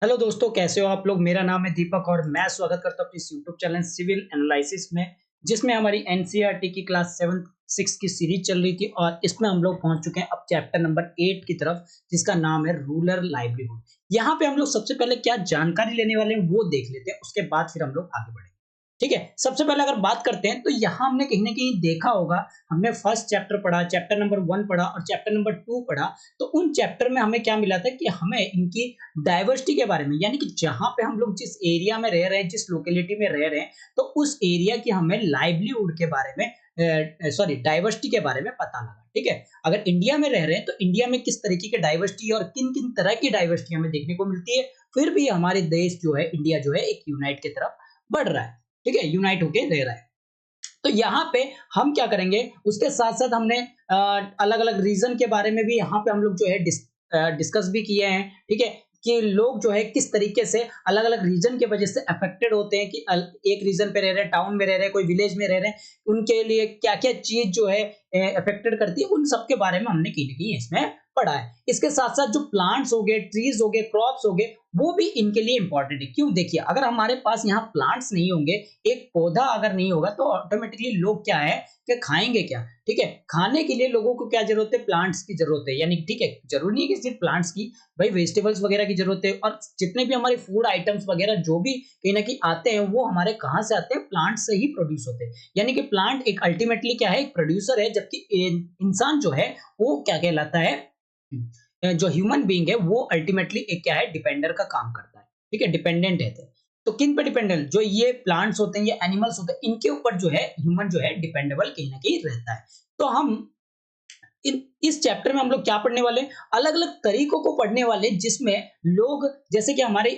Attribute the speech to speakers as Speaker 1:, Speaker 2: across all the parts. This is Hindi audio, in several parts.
Speaker 1: हेलो दोस्तों, कैसे हो आप लोग। मेरा नाम है दीपक और मैं स्वागत करता हूँ अपने इस यूट्यूब चैनल सिविल एनालिसिस में, जिसमें हमारी एनसीईआरटी की क्लास 7 6 की सीरीज चल रही थी और इसमें हम लोग पहुंच चुके हैं अब चैप्टर नंबर 8 की तरफ, जिसका नाम है रूरल लाइवलीहुड। यहाँ पे हम लोग सबसे पहले क्या जानकारी लेने वाले हैं वो देख लेते हैं, उसके बाद फिर हम लोग आगे बढ़ेंगे। ठीक है, सबसे पहले अगर बात करते हैं तो यहाँ हमने कहीं ना कहीं देखा होगा, हमने फर्स्ट चैप्टर पढ़ा, चैप्टर नंबर 1 पढ़ा और चैप्टर नंबर 2 पढ़ा। तो उन चैप्टर में हमें क्या मिला था कि हमें इनकी डाइवर्सिटी के बारे में, यानी कि जहां पे हम लोग जिस एरिया में रह रहे हैं, जिस लोकेलिटी में रह रहे हैं, तो उस एरिया की हमें लाइवलीहुड के बारे में सॉरी डाइवर्सिटी के बारे में पता लगा। ठीक है, अगर इंडिया में रह रहे हैं तो इंडिया में किस तरीके की डाइवर्सिटी और किन किन तरह की डाइवर्सिटी हमें देखने को मिलती है, फिर भी हमारे देश जो है, इंडिया जो है, एक यूनाइट की तरफ बढ़ रहा है। ठीक है, यूनाइट होके रह रहा है। तो यहाँ पे हम क्या करेंगे, उसके साथ साथ हमने अलग अलग रीजन के बारे में भी यहाँ पे हम लोग जो है डिस्कस भी किए हैं। ठीक है, कि लोग जो है किस तरीके से अलग अलग रीजन के वजह से अफेक्टेड होते हैं, कि एक रीजन पे रह रहे हैं, टाउन में रह रहे हैं, कोई विलेज में रह रहे हैं, उनके लिए क्या क्या चीज जो है अफेक्टेड करती है, उन सब के बारे में हमने कहीं ना कहीं इसमें पढ़ा है। इसके साथ साथ जो प्लांट्स हो गए, ट्रीज हो गए, क्रॉप्स हो गए, वो भी इनके लिए इंपॉर्टेंट है। क्यों, देखिए, अगर हमारे पास यहाँ प्लांट्स नहीं होंगे, एक पौधा अगर नहीं होगा, तो ऑटोमेटिकली लोग क्या है कि खाएंगे क्या। ठीक है, खाने के लिए लोगों को क्या जरूरत है, प्लांट्स की जरूरत है। यानी ठीक है, जरूरी नहीं है कि सिर्फ प्लांट्स की, भाई वेजिटेबल्स वगैरह की जरूरत है। और जितने भी हमारे फूड आइटम्स वगैरह जो भी कहीं ना कहीं आते हैं, वो हमारे कहाँ से आते हैं, प्लांट से ही प्रोड्यूस होते हैं। यानी कि प्लांट एक अल्टीमेटली क्या है, एक प्रोड्यूसर है, जबकि इंसान जो है वो क्या कहलाता है, जो ह्यूमन बीइंग है वो अल्टीमेटली एक क्या है, डिपेंडर का काम करता है। ठीक है, डिपेंडेंट है। तो किन पे डिपेंडेंट, जो ये प्लांट्स होते हैं, ये एनिमल्स होते हैं, इनके ऊपर जो है ह्यूमन जो है डिपेंडेबल कहीं ना कहीं रहता है। तो हम इस चैप्टर में हम लोग क्या पढ़ने वाले हैं, अलग अलग तरीकों को पढ़ने वाले, जिसमें लोग, जैसे कि हमारे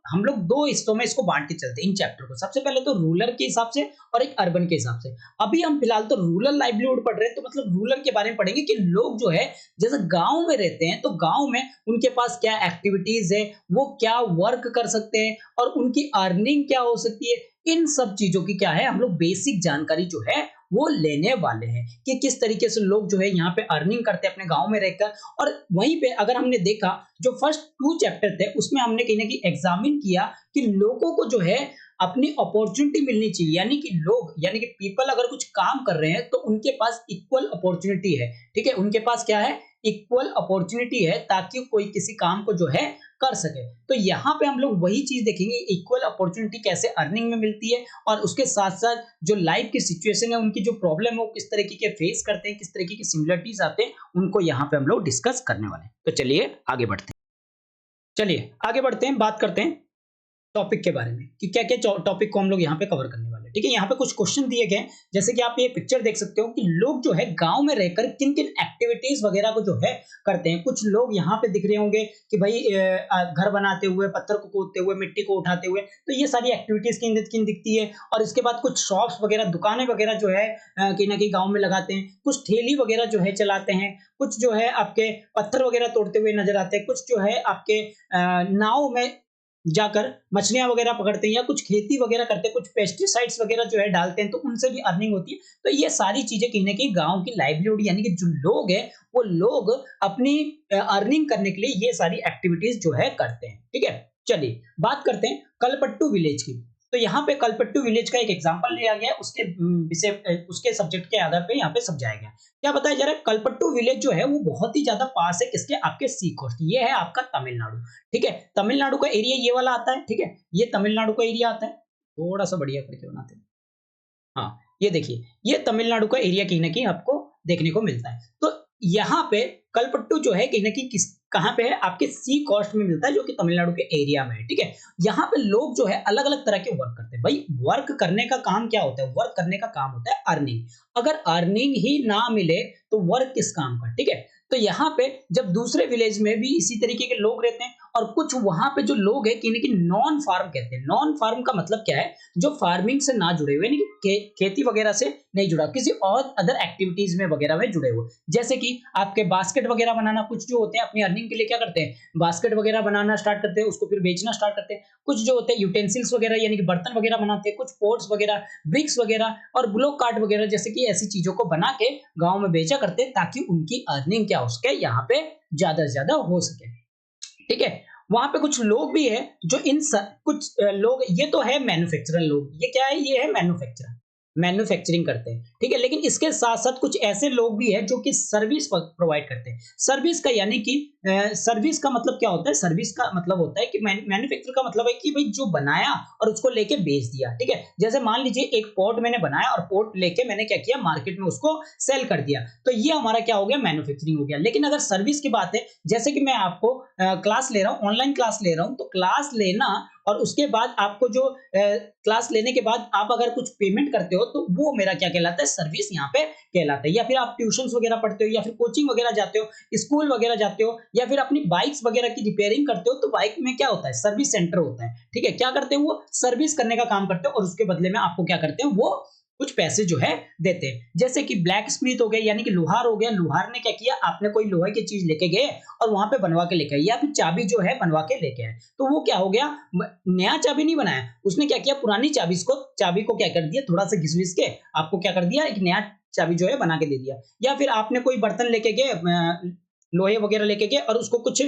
Speaker 1: हम लोग दो हिस्सों में इसको बांट के चलते हैं इन चैप्टर को। सबसे पहले तो रूरल के हिसाब से और एक अर्बन के हिसाब से। अभी हम फिलहाल तो रूरल लाइवलीहुड पढ़ रहे हैं, तो मतलब रूरल के बारे में पढ़ेंगे कि लोग जो है, जैसे गांव में रहते हैं, तो गांव में उनके पास क्या एक्टिविटीज है, वो क्या वर्क कर सकते हैं और उनकी अर्निंग क्या हो सकती है। इन सब चीजों की क्या है, हम लोग बेसिक जानकारी जो है वो लेने वाले हैं, कि किस तरीके से लोग जो है यहाँ पे अर्निंग करते हैं अपने गांव में रहकर। और वहीं पे अगर हमने देखा, जो फर्स्ट 2 चैप्टर थे, उसमें हमने कहीं ना कहीं एग्जामिन किया कि लोगों को जो है अपनी अपॉर्चुनिटी मिलनी चाहिए। यानी कि लोग, यानी कि पीपल अगर कुछ काम कर रहे हैं तो उनके पास इक्वल अपॉर्चुनिटी है। ठीक है, उनके पास क्या है, इक्वल अपॉर्चुनिटी है, ताकि कोई किसी काम को जो है कर सके। तो यहाँ पे हम लोग वही चीज देखेंगे, इक्वल अपॉर्चुनिटी कैसे अर्निंग में मिलती है, और उसके साथ साथ जो लाइफ की सिचुएशन है, उनकी जो प्रॉब्लम है, वो किस तरीके के फेस करते हैं, किस तरीके की सिमिलरिटीज आते हैं, उनको यहाँ पे हम लोग डिस्कस करने वाले हैं। तो चलिए आगे बढ़ते हैं। चलिए आगे बढ़ते हैं, बात करते हैं टॉपिक के बारे में, कि क्या क्या टॉपिक को हम लोग यहाँ पे कवर करने वाले हैं। ठीक है, यहाँ पे कुछ क्वेश्चन दिए गए हैं, जैसे कि आप ये पिक्चर देख सकते हो कि लोग जो है गांव में रहकर किन किन एक्टिविटीज वगैरह को जो है करते हैं। कुछ लोग यहाँ पे दिख रहे होंगे कि भाई घर बनाते हुए, पत्थर को खोदते हुए, मिट्टी को उठाते हुए, तो ये सारी एक्टिविटीज किन किन दिखती है। और इसके बाद कुछ शॉप्स वगैरह, दुकानें वगैरह जो है कहीं ना कहीं गाँव में लगाते हैं। कुछ ठेली वगैरह जो है चलाते हैं, कुछ जो है आपके पत्थर वगैरह तोड़ते हुए नजर आते हैं, कुछ जो है आपके नाव में जाकर मछलियां वगैरह पकड़ते हैं, या कुछ खेती वगैरह करते हैं, कुछ पेस्टिसाइड्स वगैरह जो है डालते हैं, तो उनसे भी अर्निंग होती है। तो ये सारी चीजें कहीं ना कहीं गांव की लाइवलीहुड, यानी कि जो लोग हैं, वो लोग अपनी अर्निंग करने के लिए ये सारी एक्टिविटीज जो है करते हैं। ठीक है, चलिए बात करते हैं कलपट्टू विलेज की। तो यहाँ पे कलपट्टू विलेज का एक एग्जांपल लिया गया, उसके विषय, उसके सब्जेक्ट के आधार पे यहाँ पे समझाया गया। क्या बताया जा रहा है, कलपट्टू विलेज जो है वो बहुत ही ज्यादा पास है किसके, आपके सी कोस्ट। ये है आपका तमिलनाडु। ठीक है, तमिलनाडु का एरिया ये वाला आता है। ठीक है, ये तमिलनाडु का एरिया आता है, थोड़ा सा बढ़िया करके बनाते हैं। हाँ, ये देखिए, ये तमिलनाडु का एरिया कहीं ना कहीं आपको देखने को मिलता है। तो यहाँ पे कलपट्टू जो है कहीं ना कहीं किस, कहाँ पे है, आपके सी कोस्ट में मिलता है, जो कि तमिलनाडु के एरिया में है। ठीक है, यहाँ पे लोग जो है अलग अलग तरह के वर्क करते हैं। भाई वर्क करने का काम क्या होता है, वर्क करने का काम होता है अर्निंग। अगर अर्निंग ही ना मिले तो वर्क किस काम का। ठीक है, तो यहाँ पे जब दूसरे विलेज में भी इसी तरीके के लोग रहते हैं, और कुछ वहां पे जो लोग हैं कि नॉन फार्म कहते हैं। नॉन फार्म का मतलब क्या है, जो फार्मिंग से ना जुड़े हुए, यानी कि खेती वगैरह से नहीं जुड़ा, किसी और अदर एक्टिविटीज में वगैरह में जुड़े हुए। जैसे कि आपके बास्केट वगैरह बनाना, कुछ जो होते हैं अपनी अर्निंग के लिए क्या करते हैं, बास्केट वगैरह बनाना स्टार्ट करते हैं, उसको फिर बेचना स्टार्ट करते हैं। कुछ जो होते हैं यूटेंसिल्स वगैरह, यानी कि बर्तन वगैरह बनाते हैं, कुछ पोट्स वगैरह, ब्रिक्स वगैरह और ब्लॉक कार्ड वगैरह, जैसे कि ऐसी चीजों को बना के गांव में बेचा करते हैं, ताकि उनकी अर्निंग क्या हो सके, यहाँ पे ज्यादा से ज्यादा हो सके। ठीक है, वहाँ पे कुछ लोग भी है जो कुछ लोग, ये तो है मैन्युफैक्चरर लोग, ये क्या है, ये है मैन्युफैक्चरर, मैन्युफैक्चरिंग करते हैं, ठीक है। लेकिन इसके साथ-साथ कुछ ऐसे लोग भी हैं जो कि सर्विस प्रोवाइड करते हैं। सर्विस का यानी कि सर्विस का मतलब क्या होता है? सर्विस का मतलब होता है कि मैन्युफैक्चर का मतलब है कि भाई जो बनाया और उसको लेके बेच दिया, ठीक है। जैसे मान लीजिए एक पॉट मैंने बनाया और पॉट लेके मैंने क्या किया, मार्केट में उसको सेल कर दिया, तो ये हमारा क्या हो गया, मैन्युफैक्चरिंग हो गया। लेकिन अगर सर्विस की बात है, जैसे कि मैं आपको क्लास ले रहा हूँ, ऑनलाइन क्लास ले रहा हूँ, तो क्लास लेना और उसके बाद आपको जो क्लास लेने के बाद आप अगर कुछ पेमेंट करते हो, तो वो मेरा क्या कहलाता है, सर्विस यहाँ पे कहलाता है। या फिर आप ट्यूशंस वगैरह पढ़ते हो, या फिर कोचिंग वगैरह जाते हो, स्कूल वगैरह जाते हो, या फिर अपनी बाइक्स वगैरह की रिपेयरिंग करते हो, तो बाइक में क्या होता है, सर्विस सेंटर होता है, ठीक है। क्या करते हैं, वो सर्विस करने का काम करते हैं और उसके बदले में आपको क्या करते हैं, वो कुछ पैसे जो है देते हैं। जैसे कि ब्लैक स्मिथ हो गए, यानी कि लोहार हो गया, लोहार ने क्या किया, आपने कोई लोहे की चीज लेके गए और वहां पे बनवा के लेके आए, या फिर चाबी जो है बनवा के लेके आए, तो वो क्या हो गया, नया चाबी नहीं बनाया, उसने क्या किया, पुरानी चाबी को क्या कर दिया, थोड़ा सा घिस-विस के आपको क्या कर दिया, एक नया चाबी जो है बना के दे दिया। या फिर आपने कोई बर्तन लेके गए, लोहे वगैरह लेके गए और उसको कुछ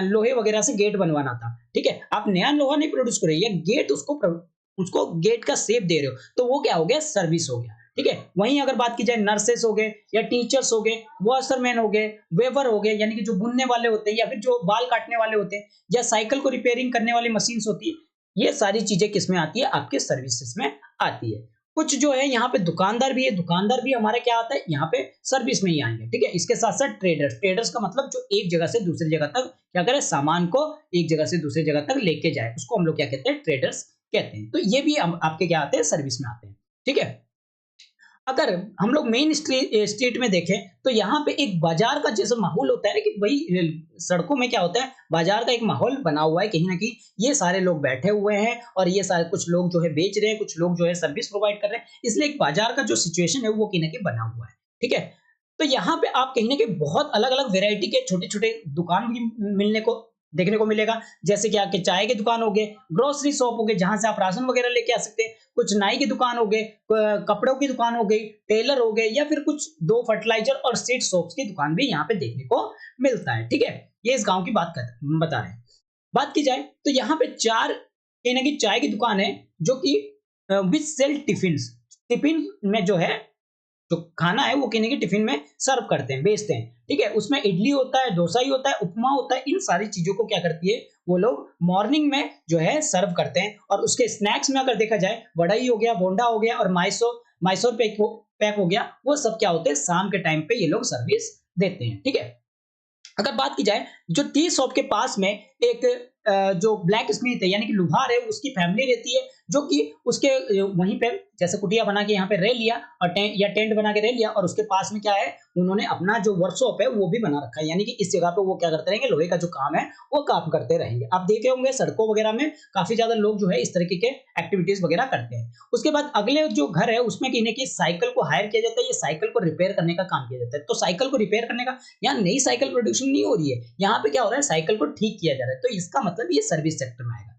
Speaker 1: लोहे वगैरह से गेट बनवाना था, ठीक है। आप नया लोहा नहीं प्रोड्यूस कर रहे, या गेट उसको गेट का शेप दे रहे हो, तो वो क्या हो गया, सर्विस हो गया, ठीक है। वहीं अगर बात की जाए नर्सेस हो गए, या टीचर्स हो गए, वॉशरमैन हो गए, वेवर हो गए, यानी कि जो बुनने वाले होते हैं, या फिर जो बाल काटने वाले होते हैं, या साइकिल को रिपेयरिंग करने वाली मशीन्स होती है, ये सारी चीजें किसमें आती है, आपके सर्विसेज में आती है। कुछ जो है यहाँ पे दुकानदार भी है, दुकानदार भी हमारे क्या आता है, यहाँ पे सर्विस में ही आएंगे, ठीक है। इसके साथ साथ ट्रेडर्स का मतलब जो एक जगह से दूसरी जगह तक क्या करे, सामान को एक जगह से दूसरी जगह तक लेके जाए, उसको हम लोग क्या कहते हैं, ट्रेडर्स कहते हैं। तो ये भी आपके क्या आते हैं, सर्विस में आते हैं, ठीक है। अगर हम लोग मेन स्ट्रीट में देखें, तो यहाँ पे एक बाजार का जैसा माहौल होता है ना, कि भाई सड़कों में क्या होता है, बाजार का एक माहौल बना हुआ है, कहीं ना कहीं ये सारे लोग बैठे हुए हैं और ये सारे कुछ लोग जो है बेच रहे हैं, कुछ लोग जो है सर्विस प्रोवाइड कर रहे हैं, इसलिए एक बाजार का जो सिचुएशन है वो कहीं ना कहीं बना हुआ है, ठीक है। तो यहाँ पे आप कहीं ना कहीं बहुत अलग अलग वेरायटी के छोटे छोटे दुकान भी मिलने को देखने को मिलेगा। जैसे कि आपके चाय की दुकान हो गए, ग्रोसरी शॉप हो गए, जहां से आप राशन वगैरह लेके आ सकते हैं, कुछ नाई की दुकान हो गई, कपड़ों की दुकान हो गई, टेलर हो गए, या फिर कुछ दो फर्टिलाइजर और सीड शॉप्स की दुकान भी यहाँ पे देखने को मिलता है, ठीक है। ये इस गांव की बात बता रहे हैं। बात की जाए तो यहाँ पे चार कहीं ना कहीं चाय की दुकान है, जो कि विच सेल टिफिन, टिफिन में जो है जो खाना है वो कहीं टिफिन में सर्व करते हैं, बेचते हैं, ठीक है। उसमें इडली होता है, डोसा ही होता है, उपमा होता है, इन सारी चीजों को क्या करती है, वो लोग मॉर्निंग में जो है सर्व करते हैं। और उसके स्नैक्स में अगर देखा जाए, वड़ाई हो गया, बोंडा हो गया, और मैसूर पैक हो गया, वो सब क्या होते हैं, शाम के टाइम पे ये लोग सर्विस देते हैं, ठीक है। अगर बात की जाए, जो टी शॉप के पास में एक जो ब्लैक स्मिथ है, यानी कि लुहार है, उसकी फैमिली रहती है, जो कि उसके वहीं पे जैसे कुटिया बना के यहाँ पे रह लिया, और टेंट बना के रह लिया, और उसके पास में क्या है, उन्होंने अपना जो वर्कशॉप है वो भी बना रखा है, यानी कि इस जगह पे वो क्या करते रहेंगे, लोहे का जो काम है वो काम करते रहेंगे। आप देखे होंगे सड़कों वगैरह में काफी ज्यादा लोग जो है इस तरीके के एक्टिविटीज वगैरह करते हैं। उसके बाद अगले जो घर है, उसमें कहीं ना कहीं साइकिल को हायर किया जाता है, ये साइकिल को रिपेयर करने का काम किया जाता है। तो साइकिल को रिपेयर करने का, यहाँ नई साइकिल प्रोड्यूशन नहीं हो रही है, यहाँ पे क्या हो रहा है, साइकिल को ठीक किया जा रहा है, तो इसका मतलब ये सर्विस सेक्टर में आएगा।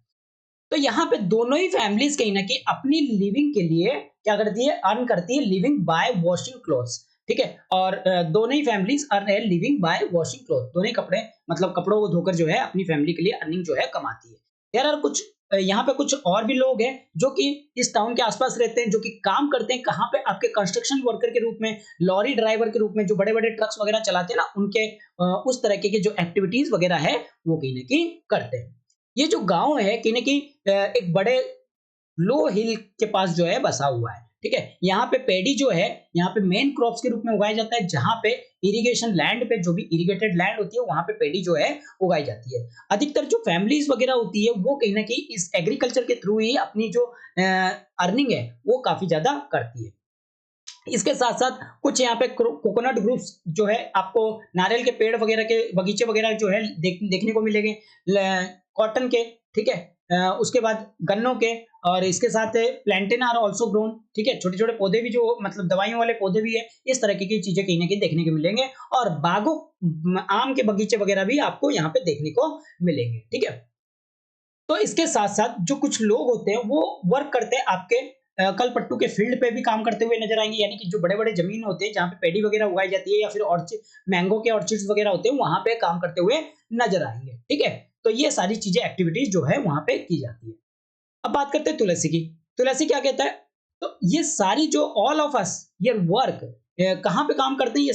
Speaker 1: तो यहाँ पे दोनों ही फैमिलीज कहीं ना कहीं अपनी लिविंग के लिए क्या करती है, अर्न करती है, लिविंग बाय वॉशिंग क्लोथ्स, ठीक है। और दोनों ही फैमिलीज अर्न है लिविंग बाय वॉशिंग क्लोथ, दोनों ही कपड़े मतलब कपड़ों को धोकर जो है अपनी फैमिली के लिए अर्निंग जो है कमाती है। देयर आर कुछ यहाँ पे कुछ और भी लोग हैं जो कि इस टाउन के आसपास रहते हैं, जो कि काम करते हैं कहाँ पे, आपके कंस्ट्रक्शन वर्कर के रूप में, लॉरी ड्राइवर के रूप में, जो बड़े बड़े ट्रक्स वगैरह चलाते हैं ना, उनके उस तरह के जो एक्टिविटीज वगैरह है वो कहीं ना कहीं करते हैं। ये जो गांव है कहीं ना कहीं एक बड़े लो हिल के पास जो है बसा हुआ है, ठीक है। यहाँ पे पेडी जो है, यहाँ पे मेन क्रॉप्स के रूप में उगाया जाता है, जहां पे इरिगेशन लैंड पे, जो भी इरिगेटेड लैंड होती है, वहां पे पेडी जो है उगाई जाती है। अधिकतर जो फैमिलीज वगैरह होती है वो कहीं ना कहीं इस एग्रीकल्चर के थ्रू ही अपनी जो अर्निंग है वो काफी ज्यादा करती है। इसके साथ साथ कुछ यहाँ पे कोकोनट ग्रुप्स जो है, आपको नारियल के पेड़ वगैरह के बगीचे वगैरह जो है देखने को मिलेंगे, कॉटन के, ठीक है। उसके बाद गन्नों के, और इसके साथ प्लांटेन आर आल्सो ग्रोन, ठीक है। छोटे छोटे पौधे भी, जो मतलब दवाइयों वाले पौधे भी है, इस तरह की चीजें कहीं ना कहीं देखने को मिलेंगे। और बागों आम के बगीचे वगैरह भी आपको यहाँ पे देखने को मिलेंगे, ठीक है। तो इसके साथ साथ जो कुछ लोग होते हैं वो वर्क करते हैं आपके कलपट्टू के फील्ड पे भी काम करते हुए नजर आएंगे, यानी कि जो बड़े बड़े जमीन होते हैं जहाँ पे पेडी वगैरह उगाई जाती है, या फिर ऑर्चिड मैंगो के ऑर्चिड्स वगैरह होते हैं, वहां पे काम करते हुए नजर आएंगे, ठीक है। तो ये सारी चीजें एक्टिविटीज जो है वहां पे की जाती है। अब बात करते हैं तुलसी की। तुलसी क्या कहता है? तो ये सारी जो ऑल ऑफ अस ये वर्क कहाँ पे काम करते हैं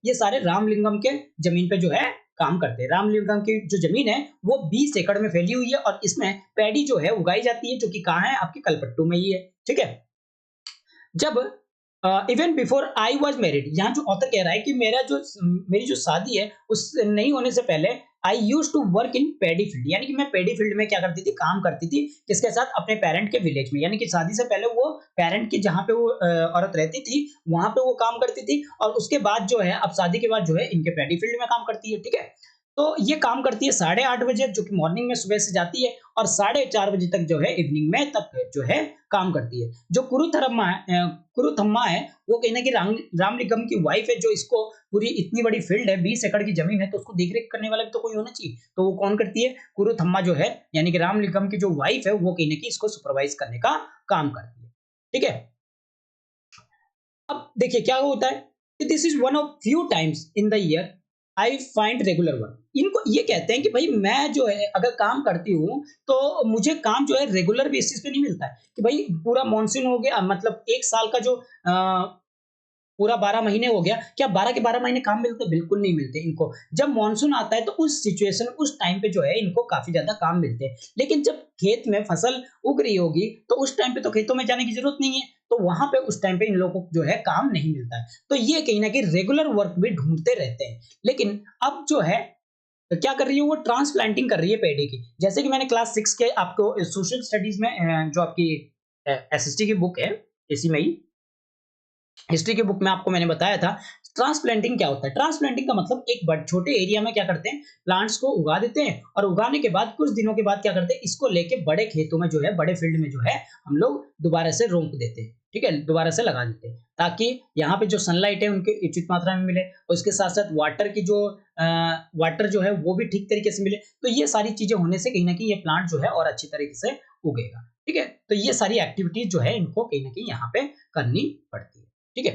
Speaker 1: ये सारे रामलिंगम के जमीन पे जो है काम करते हैं। रामलिंगम की जो जमीन है वो 20 एकड़ में फैली हुई है और इसमें पैडी जो है उगाई जाती है, जो कि कहाँ है? आपके कलपट्टू में ही है। ठीक है। जब even before I was married, यहाँ जो ऑथर कह रहा है कि मेरी जो शादी है उस नहीं होने से पहले I use to work in paddy field, यानी कि मैं पैडी फील्ड में क्या करती थी? काम करती थी। किसके साथ? अपने पेरेंट के विलेज में, यानी कि शादी से पहले वो पेरेंट की जहाँ पे वो औरत रहती थी वहां पे वो काम करती थी, और उसके बाद जो है अब शादी के बाद जो है इनके पैडी फील्ड में काम करती है। ठीक है। तो ये काम करती है 8:30 बजे, जो कि मॉर्निंग में सुबह से जाती है, और 4:30 बजे तक जो है इवनिंग में तक जो है काम करती है। जो कुरुथम्मा है वो कहीं ना कहीं रामलिंगम की वाइफ है, जो इसको पूरी इतनी बड़ी फील्ड है, 20 एकड़ की जमीन है, तो उसको देख रेख करने वाला भी तो कोई होना चाहिए। तो वो कौन करती है? कुरुथम्मा जो है, यानी कि रामलिंगम की जो वाइफ है वो कहीं ना कहीं इसको सुपरवाइज करने का काम करती है। ठीक है। अब देखिए क्या होता है कि this is one of few times in the year I find regular work. इनको ये कहते हैं कि भाई मैं जो है अगर काम करती हूँ तो मुझे काम जो है रेगुलर बेसिस पे नहीं मिलता है, कि भाई पूरा मॉनसून हो गया, मतलब एक साल का जो पूरा 12 महीने हो गया, क्या 12 के 12 महीने काम मिलते? बिल्कुल नहीं मिलते इनको। जब मॉनसून आता है तो उस सिचुएशन उस टाइम पे जो है इनको काफी ज्यादा काम मिलते हैं, लेकिन जब खेत में फसल उग रही होगी तो उस टाइम पे तो खेतों में जाने की जरूरत नहीं है, तो वहां पे उस टाइम पे इन लोगों को जो है काम नहीं मिलता है। तो ये कहीं ना कहीं रेगुलर वर्क भी ढूंढते रहते हैं। लेकिन अब जो है तो क्या कर रही है? वो ट्रांसप्लांटिंग कर रही है पेड़े की। जैसे कि मैंने क्लास 6 के आपको सोशल स्टडीज में जो आपकी एसएसटी की बुक है, इसी में ही हिस्ट्री की बुक में आपको मैंने बताया था ट्रांसप्लांटिंग क्या होता है। ट्रांसप्लांटिंग का मतलब एक बड़े छोटे एरिया में क्या करते हैं? प्लांट्स को उगा देते हैं, और उगाने के बाद कुछ दिनों के बाद क्या करते हैं? इसको लेके बड़े खेतों में जो है, बड़े फील्ड में जो है हम लोग दोबारा से रोप देते हैं। ठीक है, दोबारा से लगा देते हैं, ताकि यहाँ पे जो सनलाइट है उनके उचित मात्रा में मिले, और उसके साथ साथ वाटर जो है वो भी ठीक तरीके से मिले। तो ये सारी चीजें होने से कहीं ना कहीं ये प्लांट जो है और अच्छी तरीके से उगेगा। ठीक है। तो ये सारी एक्टिविटीज जो है इनको कहीं ना कहीं यहाँ पे करनी पड़ती है। ठीक है।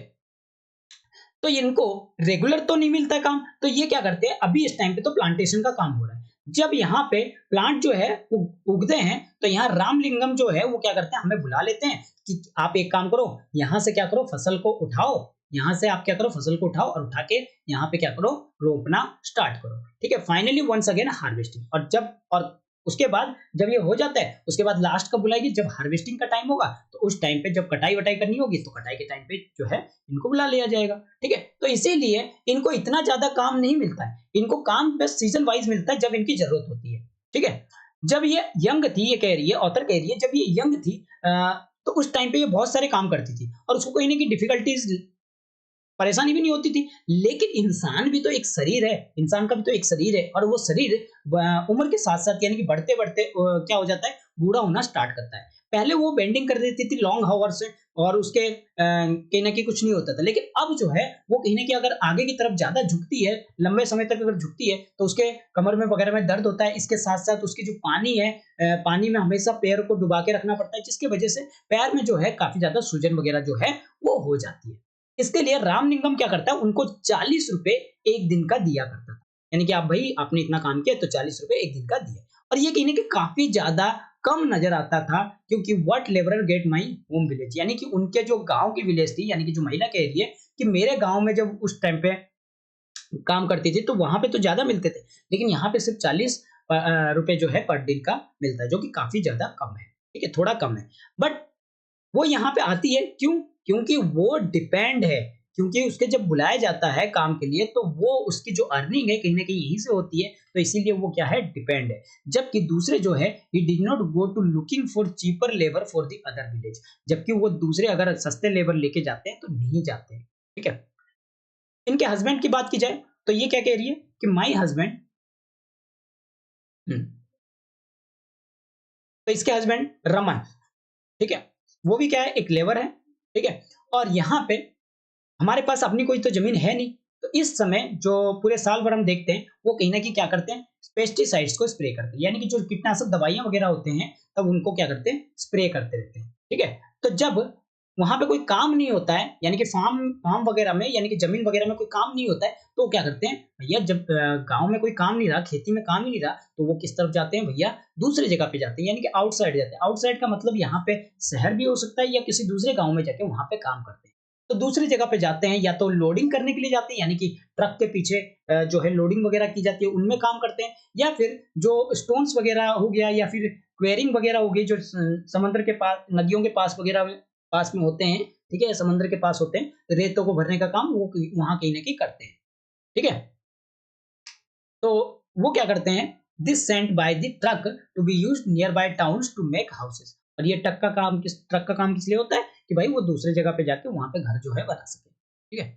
Speaker 1: तो इनको रेगुलर तो नहीं मिलता काम, तो ये क्या करते हैं? अभी इस टाइम पे तो प्लांटेशन का काम हो रहा है। जब यहाँ पे प्लांट जो है उगते हैं, तो यहाँ रामलिंगम जो है वो क्या करते हैं? हमें बुला लेते हैं कि आप एक काम करो, यहाँ से क्या करो? फसल को उठाओ, यहाँ से आप क्या करो? फसल को उठाओ, और उठा के यहाँ पे क्या करो? रोपना स्टार्ट करो। ठीक है। फाइनली वंस अगेन हार्वेस्टिंग, और उसके बाद जब ये हो जाता है, उसके बाद लास्ट कब बुलाएगी? जब हार्वेस्टिंग का टाइम होगा, तो उस टाइम पे जब कटाई वटाई करनी होगी, तो कटाई के टाइम पे जो है इनको बुला लिया जाएगा। ठीक है। तो इसीलिए इनको इतना ज्यादा काम नहीं मिलता है, इनको काम बस सीजन वाइज मिलता है जब इनकी जरूरत होती है। ठीक है। जब ये यंग थी, ये कह रही है, ऑथर कह रही है, जब ये यंग थी तो उस टाइम पे ये बहुत सारे काम करती थी, और उसको कहीं ना कहीं डिफिकल्टीज परेशानी भी नहीं होती थी। लेकिन इंसान भी तो एक शरीर है, इंसान का भी तो एक शरीर है, और वो शरीर उम्र के साथ साथ यानी कि बढ़ते बढ़ते क्या हो जाता है? बूढ़ा होना स्टार्ट करता है। पहले वो बेंडिंग कर देती थी लॉन्ग हावर्स से, और उसके कहीं ना कहीं कुछ नहीं होता था, लेकिन अब जो है वो कहीं ना कहीं अगर आगे की तरफ ज्यादा झुकती है, लंबे समय तक अगर झुकती है, तो उसके कमर में वगैरह में दर्द होता है। इसके साथ साथ उसकी जो पानी है, पानी में हमेशा पैर को डुबा के रखना पड़ता है, जिसकी वजह से पैर में जो है काफी ज्यादा सूजन वगैरह जो है वो हो जाती है। इसके लिए रामलिंगम क्या करता है? उनको 40 रुपए एक दिन का दिया करता था, यानी कि आप भाई आपने इतना काम किया तो 40 रुपए एक दिन का दिया। और ये कहने के काफी ज्यादा कम नजर आता था, क्योंकि what labourer get my home village, यानी कि उनके जो गांव की विलेज थी, यानी कि जो महिला कह रही है कि मेरे गांव में जब उस टाइम पे काम करती थी तो वहां पे तो ज्यादा मिलते थे, लेकिन यहाँ पे सिर्फ 40 रुपए जो है पर दिन का मिलता है, जो कि काफी ज्यादा कम है। ठीक है, थोड़ा कम है, बट वो यहाँ पे आती है क्यों? क्योंकि वो डिपेंड है, क्योंकि उसके जब बुलाया जाता है काम के लिए तो वो उसकी जो अर्निंग है कहीं ना कहीं यहीं से होती है, तो इसीलिए वो क्या है? डिपेंड है। जबकि दूसरे जो है he did not go to looking for cheaper labour for the other village, जबकि वो दूसरे अगर सस्ते लेबर लेके जाते हैं तो नहीं जाते हैं। ठीक है। इनके हस्बैंड की बात की जाए तो ये क्या कह रही है कि माई हस्बैंड, तो इसके हस्बैंड रमन, ठीक है, वो भी क्या है? एक लेबर है। ठीक है। और यहाँ पे हमारे पास अपनी कोई तो जमीन है नहीं, तो इस समय जो पूरे साल भर हम देखते हैं वो कहीं ना कहीं क्या करते हैं? पेस्टिसाइड्स को स्प्रे करते हैं, यानी कि जो कीटनाशक दवाइयां वगैरह होते हैं तब उनको क्या करते हैं? स्प्रे करते रहते हैं। ठीक है। तो जब वहाँ पे कोई काम नहीं होता है, यानी कि फार्म फार्म वगैरह में, यानी कि ज़मीन वगैरह में कोई काम नहीं होता है, तो वो क्या करते हैं, भैया जब गाँव में कोई काम नहीं रहा, खेती में काम ही नहीं रहा, तो वो किस तरफ जाते हैं भैया, दूसरी जगह पे जाते हैं, यानी कि आउटसाइड जाते हैं। आउटसाइड का मतलब यहाँ पे शहर भी हो सकता है या किसी दूसरे गाँव में जाके वहाँ पे काम करते हैं। तो दूसरी जगह पे जाते हैं, या तो लोडिंग करने के लिए जाते हैं, यानी कि ट्रक के पीछे जो है लोडिंग वगैरह की जाती है, उनमें काम करते हैं, या फिर जो स्टोन्स वगैरह हो गया, या फिर क्वेरिंग वगैरह हो गई, जो समुद्र के पास, नदियों के पास वगैरह पास में होते हैं, ठीक है, समुद्र के पास होते हैं, रेतों को भरने का काम वो वहाँ कहीं न कहीं करते हैं, ठीक है? तो वो क्या करते हैं, this sent by the truck to be used nearby towns to make houses. और ये ट्रक का काम किस लिए होता है, कि भाई वो दूसरे जगह पे जाके वहाँ पे घर जो है बना सके, ठीक है?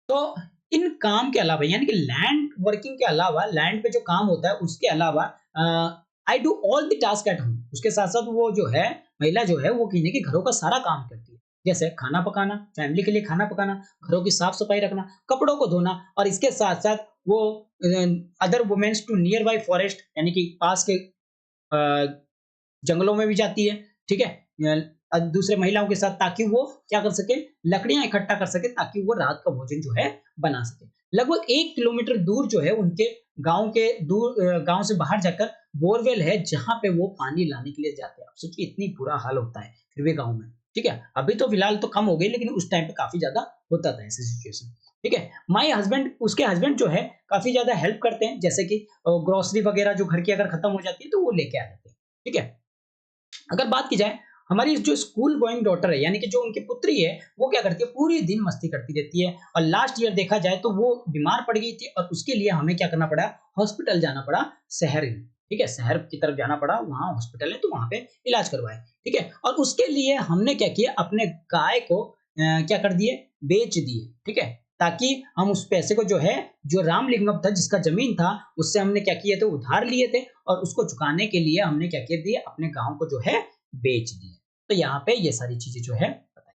Speaker 1: तो इन काम के अलावा, यानी कि लैंड वर्किंग के अलावा, लैंड पे जो काम होता है उसके अलावा I do all the task at home, उसके साथ साथ वो जो है, महिला जो है वो कहीं ना कहीं घरों का सारा काम करती है, जैसे खाना पकाना, फैमिली के लिए खाना पकाना, घरों की साफ सफाई रखना, कपड़ों को धोना, और इसके साथ साथ वो other womens to nearby forest, यानी कि पास के जंगलों में भी जाती है, ठीक है, दूसरे महिलाओं के साथ, ताकि वो क्या कर सके, लकड़ियां इकट्ठा कर सके, ताकि वो रात का भोजन जो है बना सके। लगभग 1 किलोमीटर दूर जो है उनके गांव के दूर, गांव से बाहर जाकर बोरवेल है, जहां पे वो पानी लाने के लिए जाते हैं। आप सोचिए इतनी बुरा हाल होता है फिर भी गांव में, ठीक है, अभी तो फिलहाल तो कम हो गई, लेकिन उस टाइम पे काफी ज्यादा होता था ऐसी सिचुएशन, ठीक है। माई हस्बैंड, उसके हस्बैंड जो है काफी ज्यादा हेल्प करते हैं, जैसे कि ग्रोसरी वगैरह जो घर की अगर खत्म हो जाती है तो वो लेके आ जाते हैं, ठीक है। अगर बात की जाए, हमारी जो स्कूल गोइंग डॉटर है, यानी कि जो उनकी पुत्री है, वो क्या करती है, पूरी दिन मस्ती करती रहती है, और लास्ट ईयर देखा जाए तो वो बीमार पड़ गई थी, और उसके लिए हमें क्या करना पड़ा, हॉस्पिटल जाना पड़ा, शहर में, ठीक है, शहर की तरफ जाना पड़ा, वहां हॉस्पिटल है तो वहां पे इलाज करवाए, ठीक है। और उसके लिए हमने क्या किया, अपने गाय को क्या कर दिए, बेच दिए, ठीक है, ताकि हम उस पैसे को जो है, जो रामलिंगम था जिसका जमीन था, उससे हमने क्या किए थे, उधार लिए थे, और उसको चुकाने के लिए हमने क्या किया दिए, अपने गांव को जो है बेच दिए। तो यहाँ पे ये सारी चीजें जो है बताई,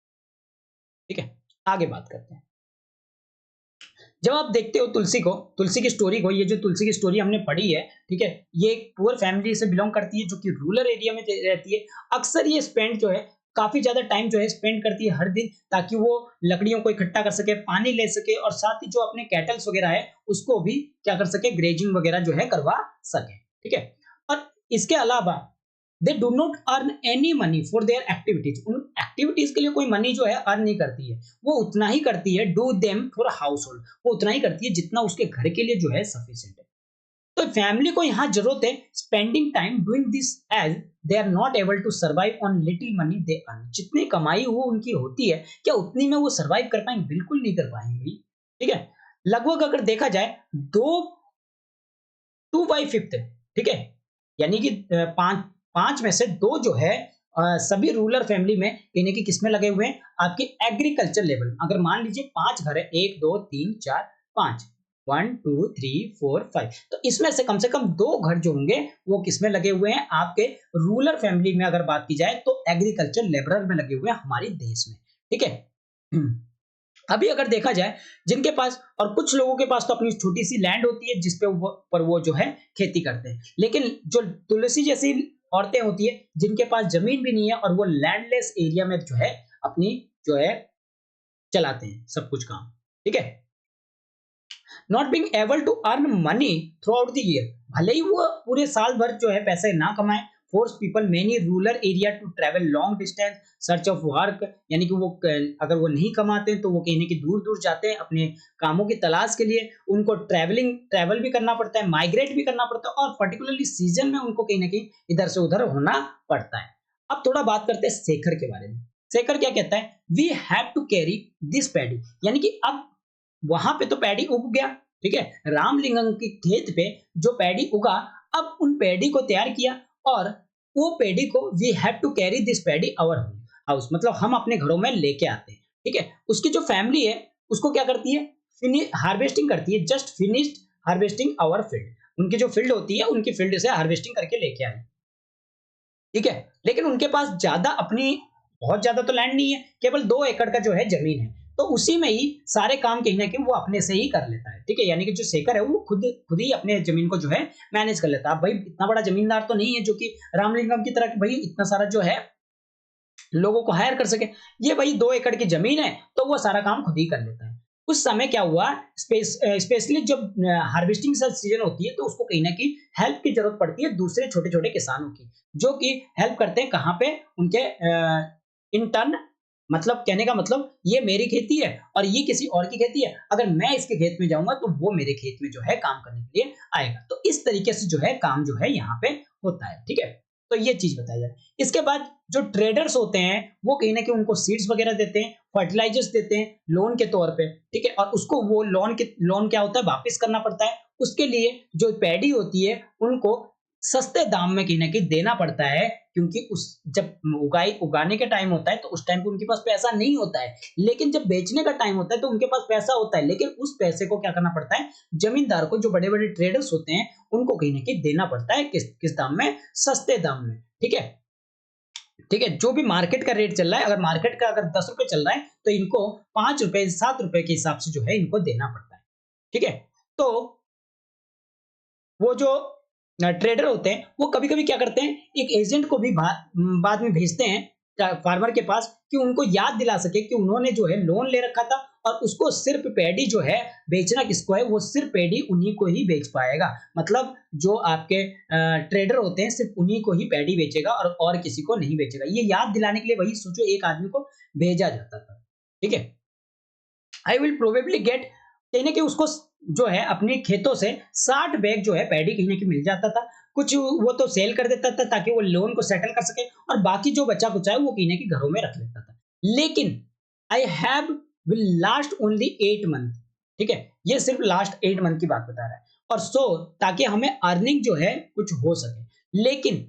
Speaker 1: ठीक है। आगे बात करते हैं। जब आप देखते हो तुलसी को, तुलसी की स्टोरी को, ये जो तुलसी की स्टोरी हमने पढ़ी है, ठीक है, ये एक पुअर फैमिली से बिलोंग करती है, जो कि रूरल एरिया में रहती है। अक्सर ये स्पेंड जो है, काफी ज्यादा टाइम जो है स्पेंड करती है हर दिन, ताकि वो लकड़ियों को इकट्ठा कर सके, पानी ले सके, और साथ ही जो अपने कैटल्स वगैरह है उसको भी क्या कर सके, ग्रेजिंग वगैरह जो है करवा सके, ठीक है। और इसके अलावा they do not earn any money for their activities, उन एक्टिविटीज के लिए कोई मनी जो है अर्न नहीं करती है, वो उतना ही करती है, do them for house hold, वो उतना ही करती है जितना उसके घर के लिए जो है सफिशिएंट है। तो फैमिली को यहाँ जरूरत है spending time doing this, as they are not able to survive on little money they earn, जितनी कमाई वो उनकी होती है, क्या उतनी में वो सर्वाइव कर पाएंगे, बिल्कुल नहीं कर पाएंगे भाई, ठीक है। लगभग अगर देखा जाए, दो 2/5, ठीक है, यानी कि पांच पांच में से दो जो है, सभी रूरल फैमिली में कहीं ना कहीं किसमें लगे हुए हैं, आपके एग्रीकल्चर लेवल। अगर मान लीजिए 5 घर है, 1 2 3 4 5, 1 2 3 4 5, तो इसमें से कम 2 घर जो होंगे वो किसमें लगे हुए हैं, आपके रूरल फैमिली में। अगर बात की जाए तो एग्रीकल्चर लेबरर में लगे हुए हैं हमारे देश में, ठीक है। अभी अगर देखा जाए, जिनके पास, और कुछ लोगों के पास तो अपनी छोटी सी लैंड होती है जिसपे वो जो है खेती करते हैं, लेकिन जो तुलसी जैसी औरतें होती है जिनके पास जमीन भी नहीं है, और वो लैंडलेस एरिया में जो है अपनी जो है चलाते हैं सब कुछ काम, ठीक है। Not being able to earn money throughout the year, भले ही वो पूरे साल भर जो है पैसे ना कमाए, force people many rural area to travel long distance search of work, यानी कि वो अगर वो नहीं कमाते हैं तो वो कहीं ना कहीं दूर दूर जाते हैं अपने कामों की तलाश के लिए, उनको ट्रैवल भी करना पड़ता है, माइग्रेट भी करना पड़ता है, और पर्टिकुलरली सीजन में उनको कहीं ना कहीं इधर से उधर होना पड़ता है। अब थोड़ा बात करते हैं शेखर के बारे में। शेखर क्या कहता है, we have to carry this paddy, यानी कि अब वहां पे तो पैडी उग गया, ठीक है, रामलिंगम के खेत पे जो पैडी उगा, अब उन पैडी को तैयार किया, और वो पैडी को we have to carry this paddy our house, मतलब हम अपने घरों में लेके आते हैं, ठीक है। उसकी जो फैमिली है उसको क्या करती है, हार्वेस्टिंग करती है, just finished harvesting our field, उनकी जो फील्ड होती है उनकी फील्ड से हार्वेस्टिंग करके लेके आए, ठीक है। लेकिन उनके पास ज्यादा अपनी, बहुत ज्यादा तो लैंड नहीं है, केवल 2 एकड़ का जो है जमीन है, तो उसी में ही सारे काम कहीं ना कहीं वो अपने से ही कर लेता है, ठीक है। यानी कि जो शेखर है वो खुद खुद ही अपने जमीन को जो है मैनेज कर लेता है। अब भाई इतना बड़ा जमींदार तो नहीं है जो कि रामलिंगम की तरह, भाई इतना सारा जो है लोगों को हायर कर सके। ये भाई 2 एकड़ की जमीन है तो वो सारा काम खुद ही कर लेता है। उस समय क्या हुआ, स्पेशली जब हार्वेस्टिंग सीजन होती है तो उसको कहीं ना कहीं हेल्प की जरूरत पड़ती है दूसरे छोटे छोटे किसानों की, जो कि हेल्प करते हैं कहाँ पे, उनके इन टर्न, मतलब कहने का मतलब ये मेरी खेती है और ये किसी और की खेती है, अगर मैं इसके खेत में जाऊंगा तो वो मेरे खेत में जो है काम करने के लिए आएगा। तो इस तरीके से जो है काम जो है यहाँ पे होता है। ठीक है, तो ये चीज बताई जाए। इसके बाद जो ट्रेडर्स होते हैं वो कहीं ना कहीं उनको सीड्स वगैरह देते हैं, फर्टिलाइजर्स देते हैं लोन के तौर पे। ठीक है, और उसको वो लोन क्या होता है, वापस करना पड़ता है। उसके लिए जो पैडी होती है उनको सस्ते दाम में कहीं ना कहीं देना पड़ता है, क्योंकि उस जब उगाने के टाइम होता है तो उस टाइम पे उनके पास पैसा नहीं होता है, लेकिन जब बेचने का टाइम होता है तो उनके पास पैसा होता है, लेकिन उस पैसे को क्या करना पड़ता है, जमींदार को, जो बड़े बड़े ट्रेडर्स होते हैं उनको कहीं ना कहीं देना पड़ता है। किस दाम में, सस्ते दाम में। ठीक है, ठीक है, जो भी मार्केट का रेट चल रहा है, अगर मार्केट का अगर 10 रुपए चल रहा है तो इनको 5 रुपए 7 रुपए के हिसाब से जो है इनको देना पड़ता है। ठीक है, तो वो जो ट्रेडर होते हैं वो कभी कभी क्या करते हैं, एक एजेंट को भी बाद में भेजते हैं फार्मर के पास, कि उनको याद दिला सके कि उन्होंने जो है लोन ले रखा था और उसको सिर्फ पैडी जो है बेचना किसको है, वो सिर्फ पैडी उन्हीं को ही बेच पाएगा। मतलब जो आपके ट्रेडर होते हैं सिर्फ उन्हीं को ही पैडी बेचेगा और किसी को नहीं बेचेगा। ये याद दिलाने के लिए वही सोचो एक आदमी को भेजा जाता था। ठीक है, आई विल प्रोबेबली गेट, कहीं ना कहीं उसको जो है अपने खेतों से 60 बैग जो है पैडी कहीं ना कहीं मिल जाता था। कुछ वो तो सेल कर देता था ताकि वो लोन को सेटल कर सके, और बाकी जो बचा कुचा है वो कहीं ना कहीं घरों में रख लेता था। लेकिन I have will last only 8 month. ठीक है, ये सिर्फ लास्ट 8 मंथ की बात बता रहा है, और सो ताकि हमें अर्निंग जो है कुछ हो सके। लेकिन